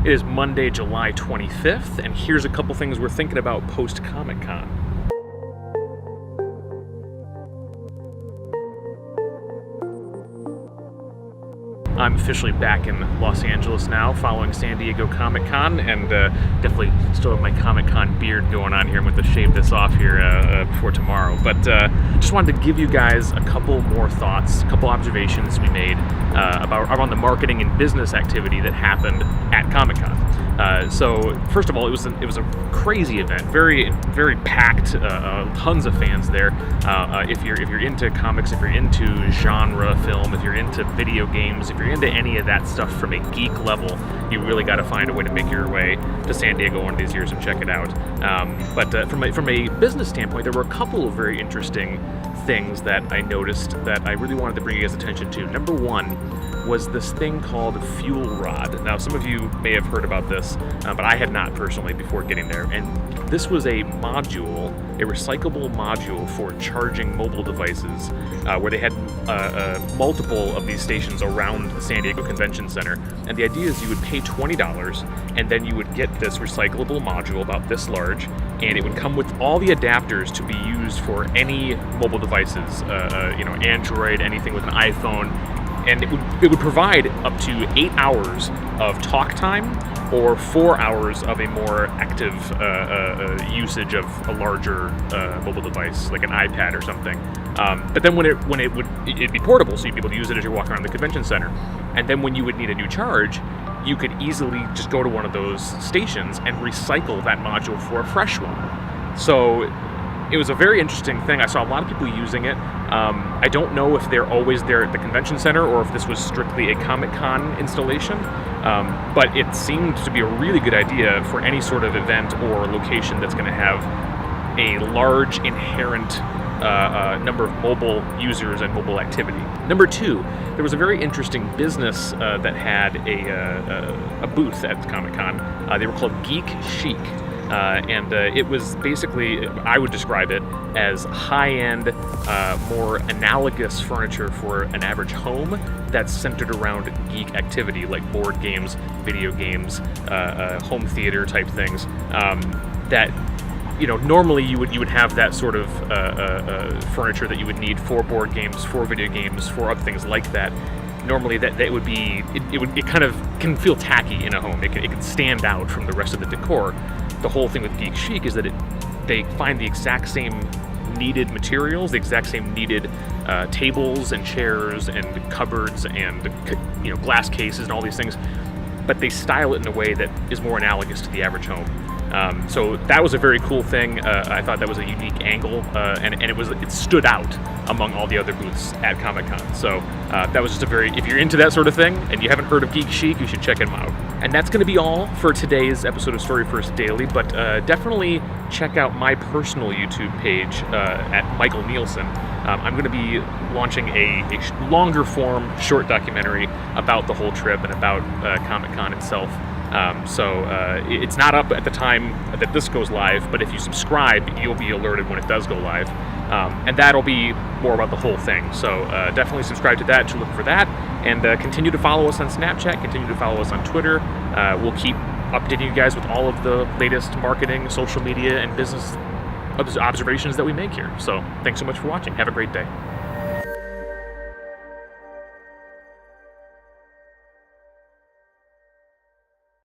It is Monday, July 25th, and here's a couple things we're thinking about post-Comic-Con. I'm officially back in Los Angeles now, following San Diego Comic-Con, and definitely still have my Comic-Con beard going on here. I'm going to shave this off here before tomorrow. But just wanted to give you guys a couple more thoughts, a couple observations we made around the marketing and business activity that happened at Comic-Con. So first of all, it was a crazy event, very very packed, tons of fans there. If you're into comics, if you're into genre film, if you're into video games, if you're into any of that stuff from a geek level, you really got to find a way to make your way to San Diego one of these years and check it out. But from a business standpoint, there were a couple of very interesting things that I noticed that I really wanted to bring you guys' attention to. Number one was this thing called FuelRod. Now, some of you may have heard about this, but I had not personally before getting there. And this was a module, a recyclable module for charging mobile devices, where they had multiple of these stations around the San Diego Convention Center. And the idea is you would pay $20, and then you would get this recyclable module about this large, and it would come with all the adapters to be used for any mobile devices, Android, anything with an iPhone. And it would provide up to 8 hours of talk time or 4 hours of a more active usage of a larger mobile device, like an iPad or something. But then it'd be portable, so you'd be able to use it as you're walking around the convention center. And then when you would need a new charge, you could easily just go to one of those stations and recycle that module for a fresh one. So it was a very interesting thing. I saw a lot of people using it. I don't know if they're always there at the convention center or if this was strictly a Comic-Con installation, but it seemed to be a really good idea for any sort of event or location that's going to have a large inherent number of mobile users and mobile activity. Number two, there was a very interesting business that had a booth at Comic-Con. They were called Geek Chic. And it was basically, I would describe it as high-end, more analogous furniture for an average home that's centered around geek activity, like board games, video games, home theater type things. That normally you would have that sort of furniture that you would need for board games, for video games, for other things like that. Normally that would be, it kind of can feel tacky in a home. It can stand out from the rest of the decor. The whole thing with Geek Chic is that they find the exact same needed materials, the exact same needed tables and chairs and cupboards and glass cases and all these things, but they style it in a way that is more analogous to the average home. So that was a very cool thing. I thought that was a unique angle, and it stood out among all the other booths at Comic-Con. So that was just if you're into that sort of thing and you haven't heard of Geek Chic, you should check them out. And that's going to be all for today's episode of Story First Daily, but definitely check out my personal YouTube page at Michael Nielsen. I'm going to be launching a longer form short documentary about the whole trip and about Comic-Con itself. So it's not up at the time that this goes live, but if you subscribe, you'll be alerted when it does go live. And that'll be more about the whole thing. So definitely subscribe to that to look for that. And continue to follow us on Snapchat, continue to follow us on Twitter. We'll keep updating you guys with all of the latest marketing, social media, and business observations that we make here. So thanks so much for watching. Have a great day.